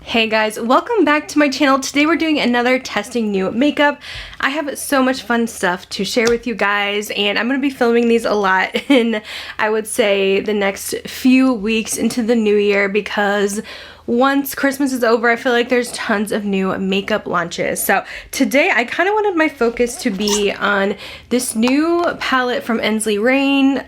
Hey guys, welcome back to my channel. Today we're doing another testing new makeup. I have so much fun stuff to share with you guys, and I'm going to be filming these a lot in, I would say, the next few weeks into the new year, because once Christmas is over, I feel like there's tons of new makeup launches. So today I kind of wanted my focus to be on this new palette from Ensley.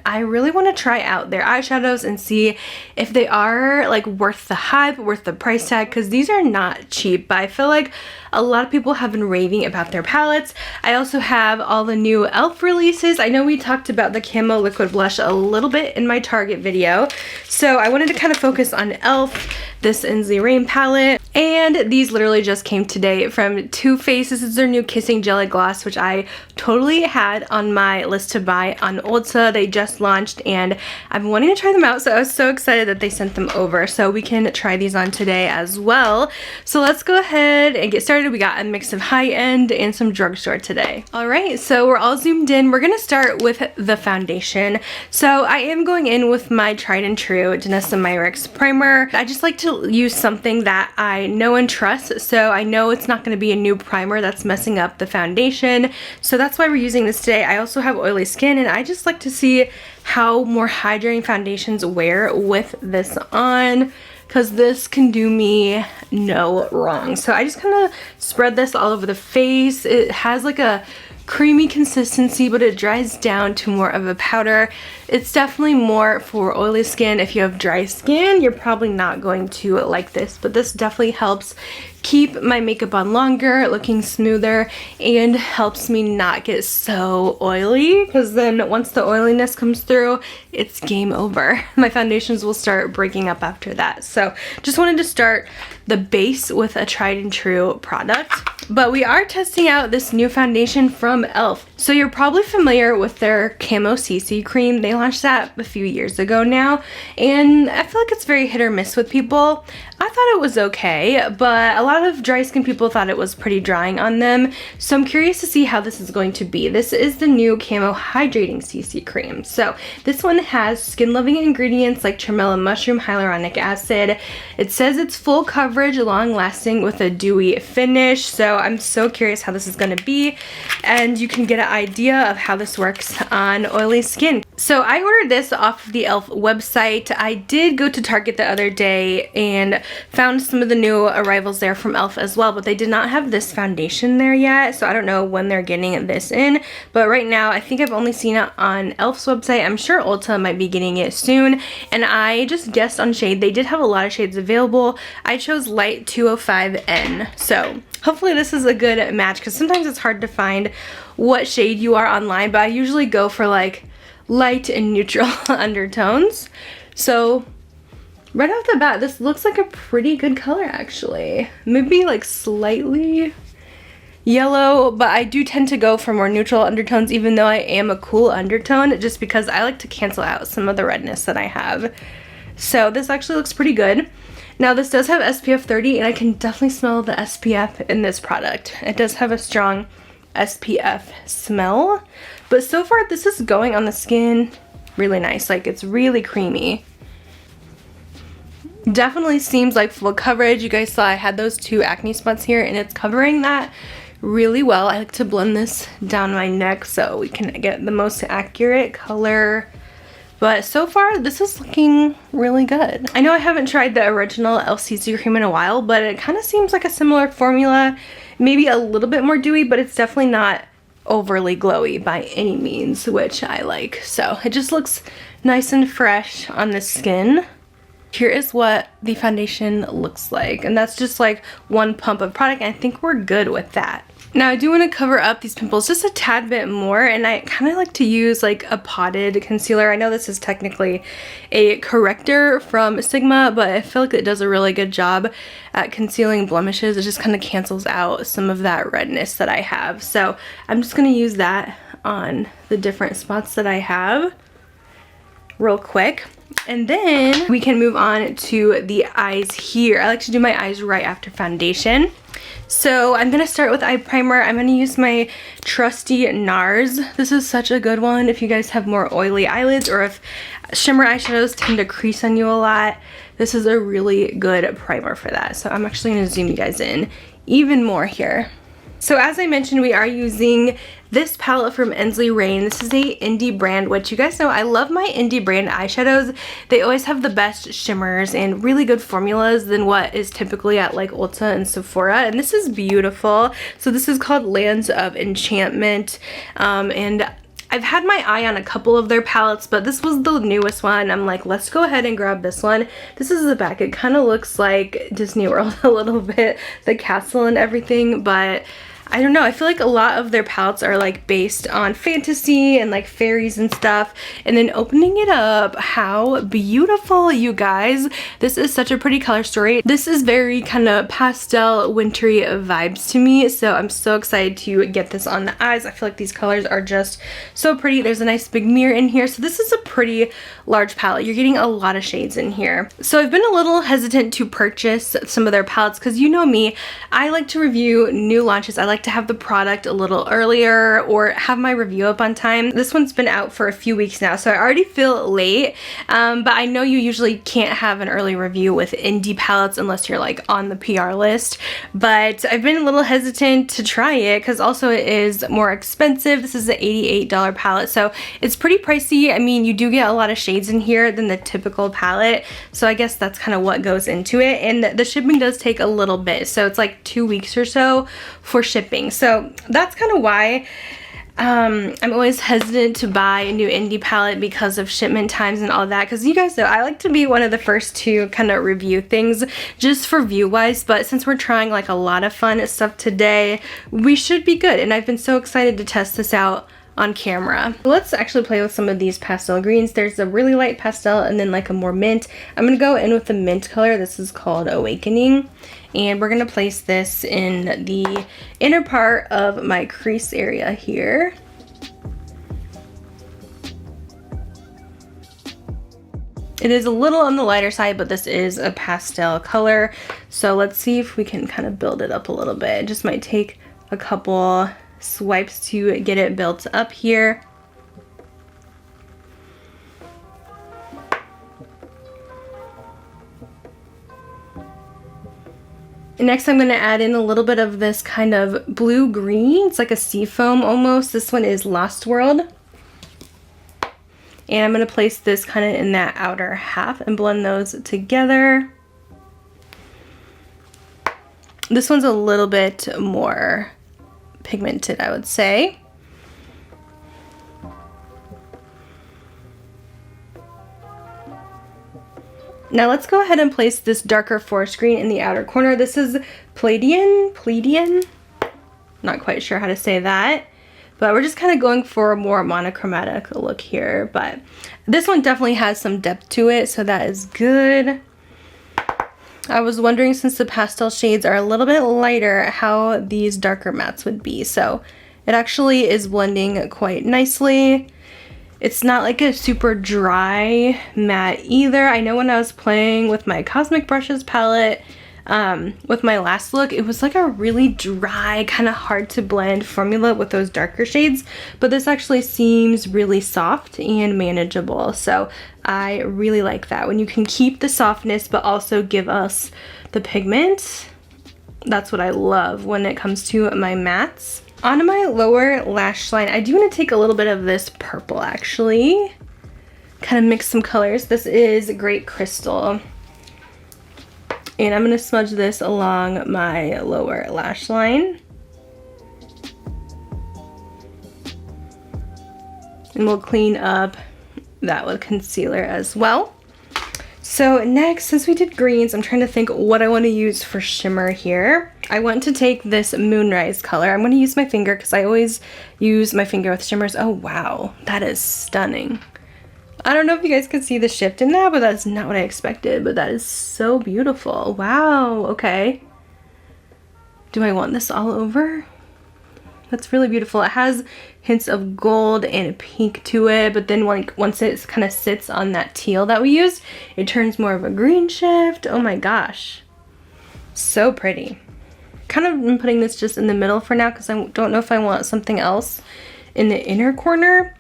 I really want to try out their eyeshadows and see if they are like worth the hype, worth the price tag, because these are not cheap, but I feel like a lot of people have been raving about their palettes. I also have all the new e.l.f. releases. I know we talked about the Camo Liquid Blush a little bit in my Target video, so I wanted to kind of focus on e.l.f., this Ensley palette, and these literally just came today from Too Faced. This is their new Kissing Jelly Gloss, which I totally had on my list to buy on Ulta. They just launched and I've been wanting to try them out, so I was so excited that they sent them over, so we can try these on today as well. So let's go ahead and get started. We got a mix of high-end and some drugstore today. Alright, so we're all zoomed in. We're gonna start with the foundation. So I am going in with my tried and true Danessa Myricks primer. I just like to use something that I know and trust, so I know it's not going to be a new primer that's messing up the foundation, so that's why we're using this today. I also have oily skin, and I just like to see how more hydrating foundations wear with this on, because this can do me no wrong. So I just kind of spread this all over the face. It has like a creamy consistency, but it dries down to more of a powder. It's definitely more for oily skin. If you have dry skin, you're probably not going to like this, but this definitely helps keep my makeup on longer, looking smoother, and helps me not get so oily, because then once the oiliness comes through, it's game over. My foundations will start breaking up after that. So just wanted to start the base with a tried and true product. But we are testing out this new foundation from e.l.f. So you're probably familiar with their Camo CC cream. They launched that a few years ago now, and I feel like it's very hit or miss with people. I thought it was okay, but a lot of dry skin people thought it was pretty drying on them. So I'm curious to see how this is going to be. This is the new Camo Hydrating CC cream. So this one has skin loving ingredients like tremella mushroom hyaluronic acid. It says it's full coverage, long lasting with a dewy finish. So I'm so curious how this is going to be, and you can get an idea of how this works on oily skin. So I ordered this off of the e.l.f. website. I did go to Target the other day and found some of the new arrivals there from e.l.f. as well, but they did not have this foundation there yet, so I don't know when they're getting this in. But right now, I think I've only seen it on e.l.f.'s website. I'm sure Ulta might be getting it soon, and I just guessed on shade. They did have a lot of shades available. I chose Light 205N, so hopefully this is a good match, because sometimes it's hard to find what shade you are online, but I usually go for like light and neutral undertones. So right off the bat, this looks like a pretty good color actually. Maybe like slightly yellow, but I do tend to go for more neutral undertones, even though I am a cool undertone, just because I like to cancel out some of the redness that I have. So this actually looks pretty good. Now this does have SPF 30, and I can definitely smell the SPF in this product. It does have a strong SPF smell, but so far this is going on the skin really nice. Like, it's really creamy. Definitely seems like full coverage. You guys saw I had those 2 acne spots here, and it's covering that really well. I like to blend this down my neck so we can get the most accurate color. But so far, this is looking really good. I know I haven't tried the original e.l.f. CC cream in a while, but it kind of seems like a similar formula. Maybe a little bit more dewy, but it's definitely not overly glowy by any means, which I like. So it just looks nice and fresh on the skin. Here is what the foundation looks like, and that's just like one pump of product, and I think we're good with that. Now I do want to cover up these pimples just a tad bit more, and I kind of like to use like a potted concealer. I know this is technically a corrector from Sigma, but I feel like it does a really good job at concealing blemishes. It just kind of cancels out some of that redness that I have. So I'm just going to use that on the different spots that I have real quick. And then we can move on to the eyes here. I like to do my eyes right after foundation. So I'm going to start with eye primer. I'm going to use my trusty NARS. This is such a good one if you guys have more oily eyelids, or if shimmer eyeshadows tend to crease on you a lot. this is a really good primer for that. So I'm actually going to zoom you guys in even more here. So as I mentioned, we are using this palette from Ensley Rain. This is a indie brand, which you guys know I love my indie brand eyeshadows. They always have the best shimmers and really good formulas than what is typically at like Ulta and Sephora. And this is beautiful. So this is called Lands of Enchantment. And I've had my eye on a couple of their palettes, but this was the newest one. I'm like, let's go ahead and grab this one. This is the back. It kind of looks like Disney World a little bit, the castle and everything, but I don't know, I feel like a lot of their palettes are like based on fantasy and like fairies and stuff. And then opening it up, how beautiful, you guys. This is such a pretty color story. This is very kind of pastel wintry vibes to me, so I'm so excited to get this on the eyes. I feel like these colors are just so pretty. There's a nice big mirror in here, so this is a pretty large palette. You're getting a lot of shades in here. So I've been a little hesitant to purchase some of their palettes because you know me, I like to review new launches. I like to have the product a little earlier or have my review up on time. This one's been out for a few weeks now, so I already feel late, but I know you usually can't have an early review with indie palettes unless you're like on the PR list, but I've been a little hesitant to try it because also it is more expensive. This is an $88 palette, so it's pretty pricey. I mean, you do get a lot of shades in here than the typical palette, so I guess that's kind of what goes into it, and the shipping does take a little bit, so it's like 2 weeks or so for shipping. So that's kind of why I'm always hesitant to buy a new indie palette because of shipment times and all that, because you guys know I like to be one of the first to kind of review things just for view wise, but since we're trying like a lot of fun stuff today, we should be good, and I've been so excited to test this out on camera. Let's actually play with some of these pastel greens. There's a really light pastel and then like a more mint. I'm gonna go in with the mint color. This is called Awakening, and we're gonna place this in the inner part of my crease area here. It is a little on the lighter side, but this is a pastel color, so let's see if we can kind of build it up a little bit. It just might take a couple swipes to get it built up here. Next, I'm going to add in a little bit of this kind of blue-green. It's like a sea foam almost. This one is Lost World. And I'm going to place this kind of in that outer half and blend those together. This one's a little bit more pigmented, I would say. Now let's go ahead and place this darker forest green in the outer corner. This is Pleiadian. Not quite sure how to say that, but we're just kind of going for a more monochromatic look here, but this one definitely has some depth to it, so that is good. I was wondering, since the pastel shades are a little bit lighter, how these darker mattes would be. So it actually is blending quite nicely. It's not like a super dry matte either. I know when I was playing with my Cosmic Brushes palette, with my last look, it was like a really dry, kind of hard to blend formula with those darker shades, but this actually seems really soft and manageable, so I really like that. When you can keep the softness but also give us the pigment, that's what I love when it comes to my mattes. On my lower lash line, I do want to take a little bit of this purple actually, kind of mix some colors. This is Great Crystal. And I'm going to smudge this along my lower lash line. And we'll clean up that with concealer as well. So next, since we did greens, I'm trying to think what I want to use for shimmer here. I want to take this Moonrise color. I'm going to use my finger because I always use my finger with shimmers. Oh wow, that is stunning. I don't know if you guys can see the shift in that, but that's not what I expected, but that is so beautiful. Wow, okay. Do I want this all over? That's really beautiful. It has hints of gold and pink to it, but then like once it kind of sits on that teal that we used, it turns more of a green shift. Oh my gosh. So pretty. Kind of been putting this just in the middle for now because I don't know if I want something else in the inner corner.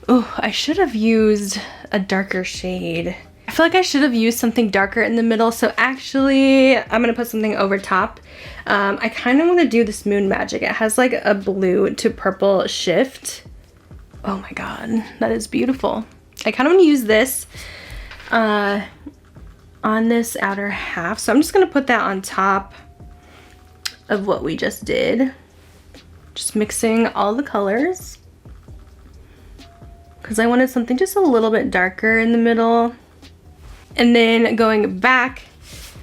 Oh, I should have used a darker shade I feel like I should have used something darker in the middle, so actually I'm gonna put something over top. I kind of want to do this Moon Magic. It has like a blue to purple shift. Oh my god, that is beautiful. I kind of want to use this on this outer half, so I'm just gonna put that on top of what we just did. Just mixing all the colors because I wanted something just a little bit darker in the middle. And then going back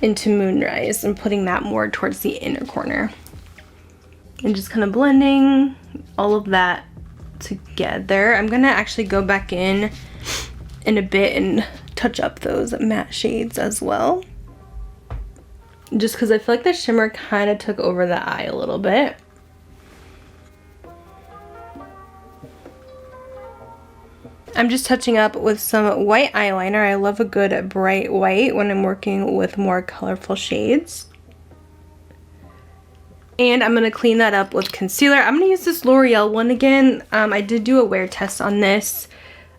into Moonrise and putting that more towards the inner corner. And just kind of blending all of that together. I'm gonna actually go back in a bit and touch up those matte shades as well. Just because I feel like the shimmer kind of took over the eye a little bit. I'm just touching up with some white eyeliner. I love a good bright white when I'm working with more colorful shades. And I'm going to clean that up with concealer. I'm going to use this L'Oreal one again. I did do a wear test on this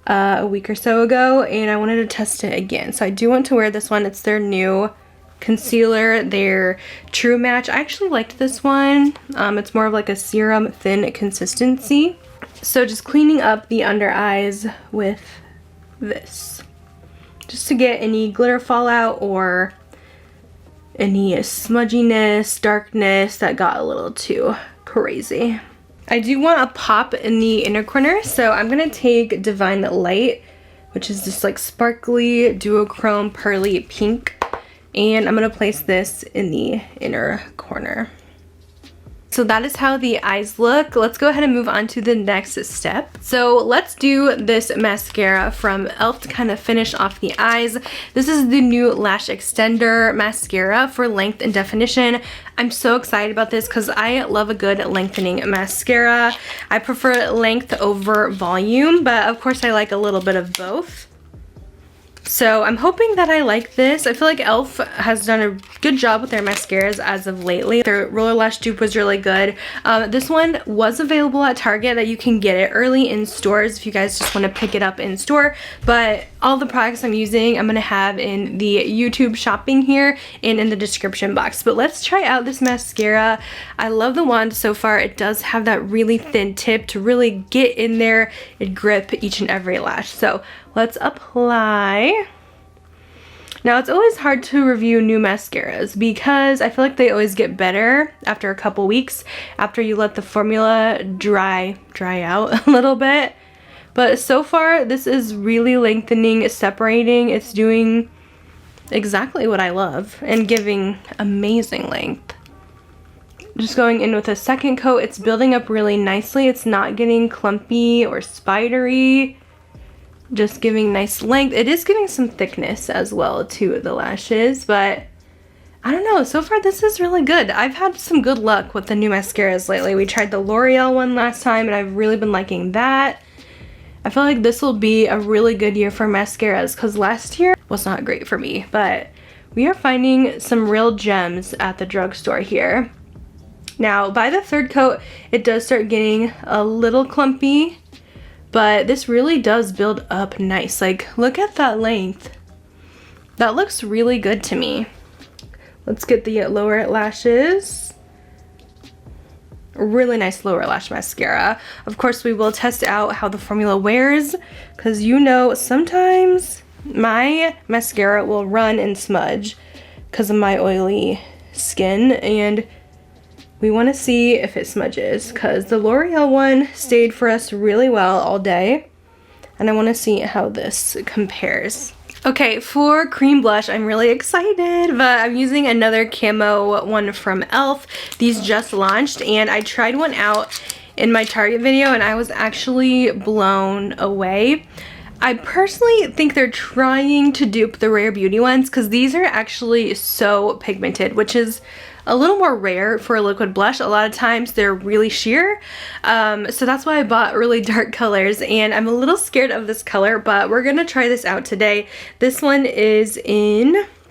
a week or so ago, and I wanted to test it again. So I do want to wear this one. It's their new concealer, their True Match. I actually liked this one. It's more of like a serum thin consistency. So just cleaning up the under eyes with this, just to get any glitter fallout or any smudginess, darkness that got a little too crazy. I do want a pop in the inner corner, so I'm gonna take Divine Light, which is just like sparkly duochrome pearly pink, and I'm gonna place this in the inner corner. So that is how the eyes look. Let's go ahead and move on to the next step. So let's do this mascara from e.l.f. to kind of finish off the eyes. This is the new Lash Extender Mascara for length and definition. I'm so excited about this because I love a good lengthening mascara. I prefer length over volume, but of course I like a little bit of both. So I'm hoping that I like this. I feel like e.l.f. has done a good job with their mascaras as of lately. Their Roller Lash dupe was really good. This one was available at Target, that you can get it early in stores if you guys just want to pick it up in store. But all the products I'm using, I'm going to have in the YouTube shopping here and in the description box. But let's try out this mascara. I love the wand so far. It does have that really thin tip to really get in there and grip each and every lash. So let's apply. Now it's always hard to review new mascaras because I feel like they always get better after a couple weeks after you let the formula dry out a little bit. But so far this is really lengthening, separating. It's doing exactly what I love and giving amazing length. Just going in with a second coat, it's building up really nicely. It's not getting clumpy or spidery. Just giving nice length. It is giving some thickness as well to the lashes, but I don't know, so far this is really good. I've had some good luck with the new mascaras lately. We tried the L'Oreal one last time and I've really been liking that. I feel like this will be a really good year for mascaras because last year was not great for me, but we are finding some real gems at the drugstore here. Now by the third coat it does start getting a little clumpy, but this really does build up nice. Like, look at that length. That looks really good to me. Let's get the lower lashes. Really nice lower lash mascara. Of course, we will test out how the formula wears, because you know, sometimes my mascara will run and smudge because of my oily skin, and we want to see if it smudges because the L'Oreal one stayed for us really well all day, and I want to see how this compares. Okay, for cream blush, I'm really excited, but I'm using another camo one from e.l.f. These just launched, and I tried one out in my Target video, and I was actually blown away. I personally think they're trying to dupe the Rare Beauty ones because these are actually so pigmented, which is a little more rare for a liquid blush. A lot of times they're really sheer, so that's why I bought really dark colors, and I'm a little scared of this color, but we're gonna try this out today. This one is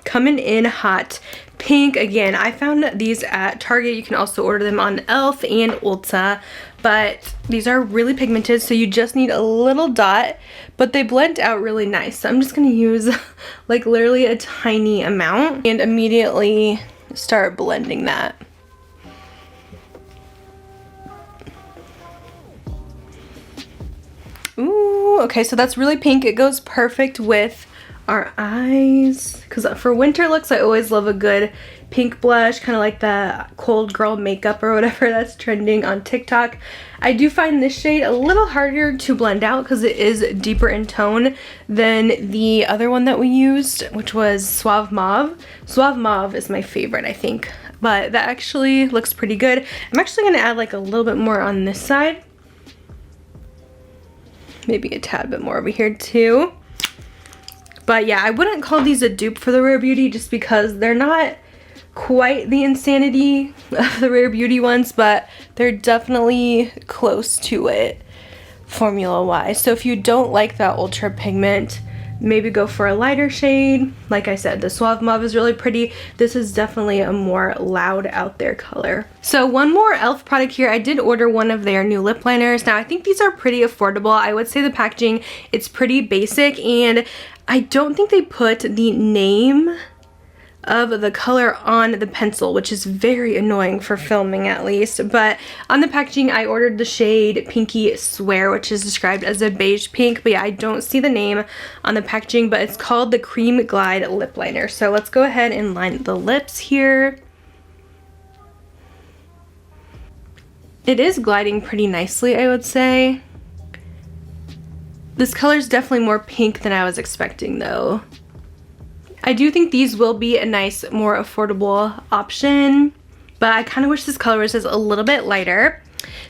coming in hot pink. Again, I found these at Target. You can also order them on Elf and Ulta, but these are really pigmented, so you just need a little dot, but they blend out really nice. So I'm just gonna use like literally a tiny amount and immediately start blending that. Ooh, okay, so that's really pink. It goes perfect with our eyes, because for winter looks, I always love a good pink blush, kind of like the cold girl makeup or whatever that's trending on TikTok. I do find this shade a little harder to blend out because it is deeper in tone than the other one that we used, which was Suave Mauve. Suave Mauve is my favorite, I think, but that actually looks pretty good. I'm actually going to add like a little bit more on this side. Maybe a tad bit more over here too. But yeah, I wouldn't call these a dupe for the Rare Beauty just because they're not quite the insanity of the Rare Beauty ones, but they're definitely close to it formula-wise. So if you don't like that ultra pigment, maybe go for a lighter shade. Like I said, the Suave Mauve is really pretty. This is definitely a more loud out there color. So one more e.l.f. product here. I did order one of their new lip liners. Now I think these are pretty affordable. I would say the packaging, it's pretty basic, and I don't think they put the name of the color on the pencil, which is very annoying for filming at least. But on the packaging, I ordered the shade Pinky Swear, which is described as a beige pink. But yeah, I don't see the name on the packaging, but it's called the Cream Glide Lip Liner. So let's go ahead and line the lips here. It is gliding pretty nicely, I would say. This color is definitely more pink than I was expecting though. I do think these will be a nice, more affordable option, but I kind of wish this color was just a little bit lighter.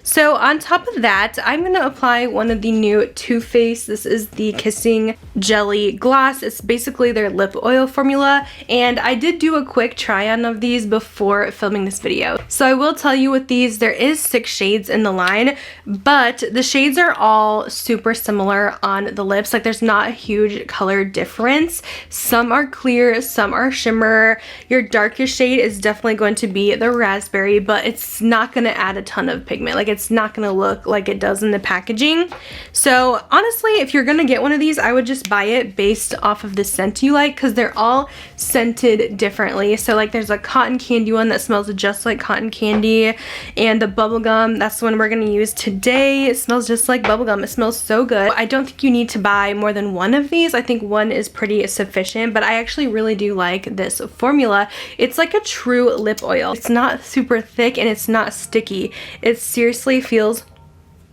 So on top of that, I'm going to apply one of the new Too Faced. This is the Kissing Jelly Gloss. It's basically their lip oil formula, and I did do a quick try on of these before filming this video. So I will tell you with these, there is 6 shades in the line, but the shades are all super similar on the lips. Like there's not a huge color difference. Some are clear, some are shimmer. Your darkest shade is definitely going to be the raspberry, but it's not going to add a ton of pigment. Like it's not going to look like it does in the packaging. So honestly, if you're going to get one of these, I would just buy it based off of the scent you like, because they're all scented differently. So like there's a cotton candy one that smells just like cotton candy, and the bubblegum, that's the one we're going to use today. It smells just like bubblegum. It smells so good. I don't think you need to buy more than one of these. I think one is pretty sufficient, but I actually really do like this formula. It's like a true lip oil. It's not super thick and it's not sticky. It seriously feels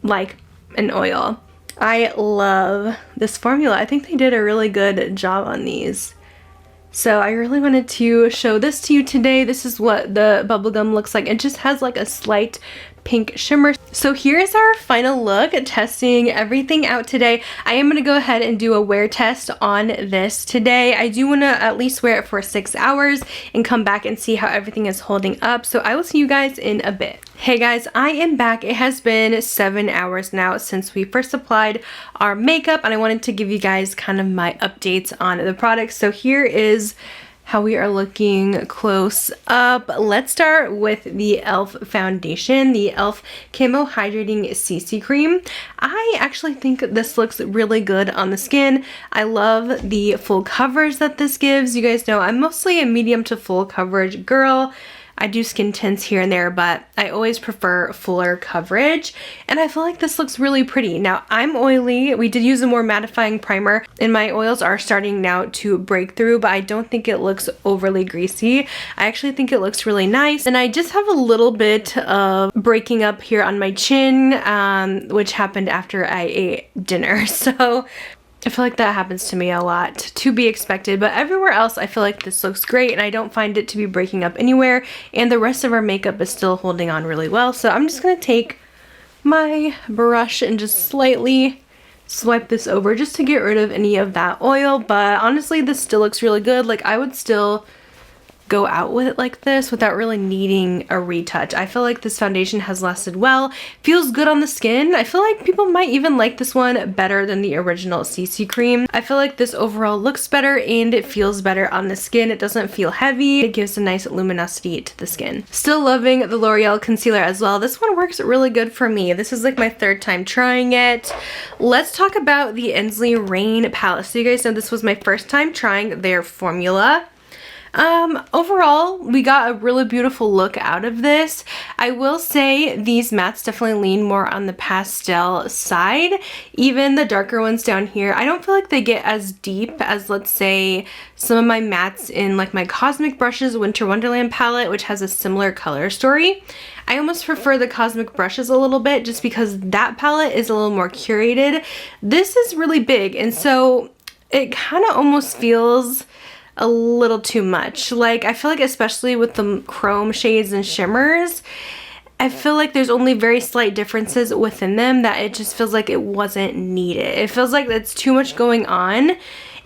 like an oil. I love this formula. I think they did a really good job on these. So I really wanted to show this to you today. This is what the bubblegum looks like. It just has like a slight pink shimmer. So here's our final look, testing everything out today. I am going to go ahead and do a wear test on this today. I do want to at least wear it for 6 hours and come back and see how everything is holding up. So I will see you guys in a bit. Hey guys, I am back. It has been 7 hours now since we first applied our makeup, and I wanted to give you guys kind of my updates on the products. So here is how we are looking close up. Let's start with the e.l.f. foundation, the e.l.f. Camo Hydrating CC Cream. I actually think this looks really good on the skin. I love the full coverage that this gives. You guys know I'm mostly a medium to full coverage girl. I do skin tints here and there, but I always prefer fuller coverage, and I feel like this looks really pretty. Now, I'm oily. We did use a more mattifying primer, and my oils are starting now to break through, but I don't think it looks overly greasy. I actually think it looks really nice, and I just have a little bit of breaking up here on my chin, which happened after I ate dinner, so I feel like that happens to me a lot, to be expected, but everywhere else I feel like this looks great, and I don't find it to be breaking up anywhere, and the rest of our makeup is still holding on really well. So I'm just going to take my brush and just slightly swipe this over just to get rid of any of that oil, but honestly this still looks really good. Like I would still go out with it like this without really needing a retouch. I feel like this foundation has lasted well, feels good on the skin. I feel like people might even like this one better than the original CC cream. I feel like this overall looks better and it feels better on the skin. It doesn't feel heavy. It gives a nice luminosity to the skin. Still loving the L'Oreal concealer as well. This one works really good for me. This is like my third time trying it. Let's talk about the Ensley Rain palette. So you guys know this was my first time trying their formula. Overall, we got a really beautiful look out of this. I will say these mattes definitely lean more on the pastel side. Even the darker ones down here, I don't feel like they get as deep as, let's say, some of my mattes in like my Cosmic Brushes Winter Wonderland palette, which has a similar color story. I almost prefer the Cosmic Brushes a little bit just because that palette is a little more curated. This is really big, and so it kind of almost feels a little too much. Like, I feel like especially with the chrome shades and shimmers, I feel like there's only very slight differences within them that it just feels like it wasn't needed. It feels like that's too much going on.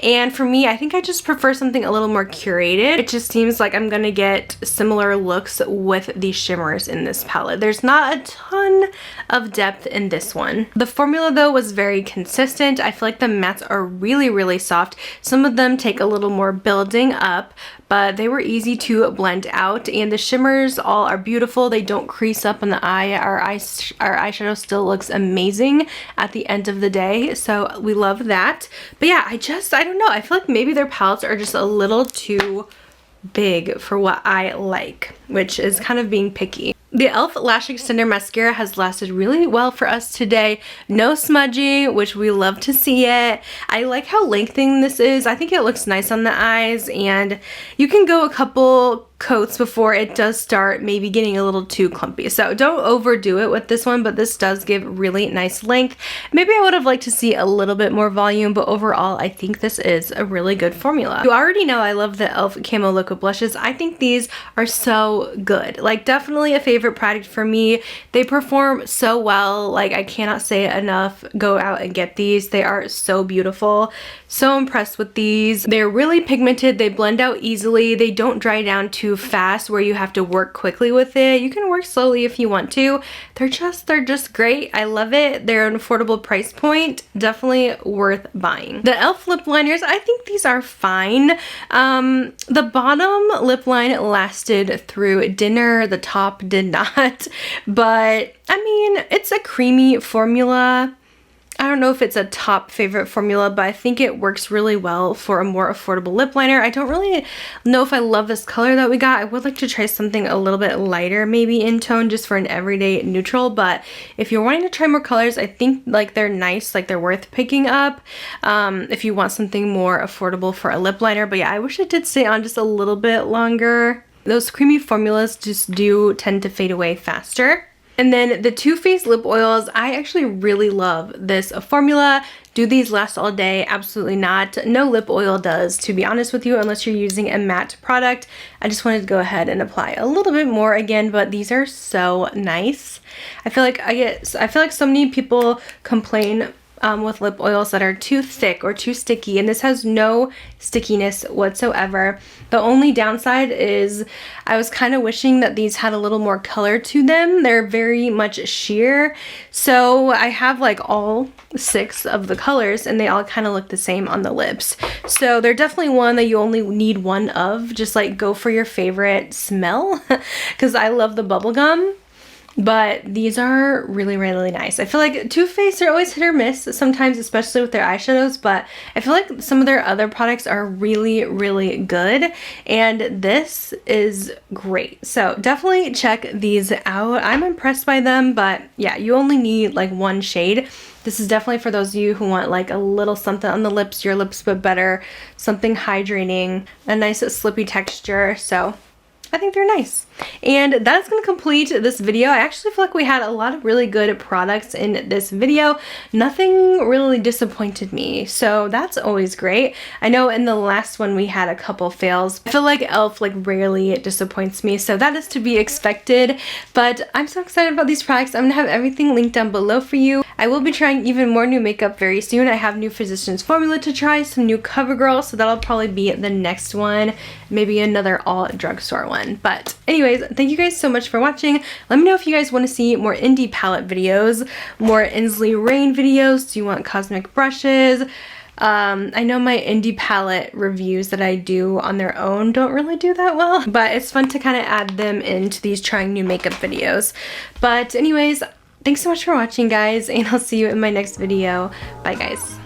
And for me, I think I just prefer something a little more curated. It just seems like I'm gonna get similar looks with the shimmers in this palette. There's not a ton of depth in this one. The formula though was very consistent. I feel like the mattes are really, really soft. Some of them take a little more building up, but they were easy to blend out, and the shimmers all are beautiful. They don't crease up on the eye. Our eyeshadow still looks amazing at the end of the day, so we love that. But yeah, I don't know. I feel like maybe their palettes are just a little too big for what I like, which is kind of being picky. The e.l.f. Lash Extender Mascara has lasted really well for us today. No smudging, which we love to see it. I like how lengthening this is. I think it looks nice on the eyes, and you can go a couple coats before it does start maybe getting a little too clumpy. So don't overdo it with this one, but this does give really nice length. Maybe I would have liked to see a little bit more volume, but overall I think this is a really good formula. You already know I love the e.l.f. Camo Liquid Blushes. I think these are so good. Like, definitely a favorite product for me. They perform so well. Like, I cannot say it enough. Go out and get these. They are so beautiful. So impressed with these. They're really pigmented. They blend out easily. They don't dry down too fast where you have to work quickly with it. You can work slowly if you want to. They're just great. I love it. They're an affordable price point. Definitely worth buying. The e.l.f. lip liners, I think these are fine. The bottom lip line lasted through dinner. The top did not. But I mean, it's a creamy formula. I don't know if it's a top favorite formula, but I think it works really well for a more affordable lip liner. I don't really know if I love this color that we got. I would like to try something a little bit lighter maybe in tone just for an everyday neutral, but if you're wanting to try more colors, I think like they're nice, like they're worth picking up if you want something more affordable for a lip liner. But yeah, I wish it did stay on just a little bit longer. Those creamy formulas just do tend to fade away faster. And then the Too Faced lip oils, I actually really love this formula. Do these last all day? Absolutely not. No lip oil does, to be honest with you, unless you're using a matte product. I just wanted to go ahead and apply a little bit more again, but these are so nice. I feel like so many people complain with lip oils that are too thick or too sticky, and this has no stickiness whatsoever. The only downside is I was kind of wishing that these had a little more color to them. They're very much sheer, so I have like all 6 of the colors and they all kind of look the same on the lips. So they're definitely one that you only need one of. Just like go for your favorite smell because I love the bubblegum. But these are really, really nice. I feel like Too Faced are always hit or miss sometimes, especially with their eyeshadows, but I feel like some of their other products are really, really good, and this is great. So definitely check these out. I'm impressed by them, but yeah, you only need like one shade. This is definitely for those of you who want like a little something on the lips, your lips but better, something hydrating, a nice slippy texture. So I think they're nice. And that's going to complete this video. I actually feel like we had a lot of really good products in this video. Nothing really disappointed me, so that's always great. I know in the last one we had a couple fails. I feel like e.l.f. like rarely disappoints me, so that is to be expected. But I'm so excited about these products. I'm going to have everything linked down below for you. I will be trying even more new makeup very soon. I have new Physicians Formula to try, some new CoverGirl, so that'll probably be the next one. Maybe another all drugstore one. But anyways, thank you guys so much for watching. Let me know if you guys want to see more indie palette videos, more Ensley Rain videos. Do you want cosmic brushes? I know my indie palette reviews that I do on their own don't really do that well, but it's fun to kind of add them into these trying new makeup videos. But anyways, thanks so much for watching, guys, and I'll see you in my next video. Bye, guys.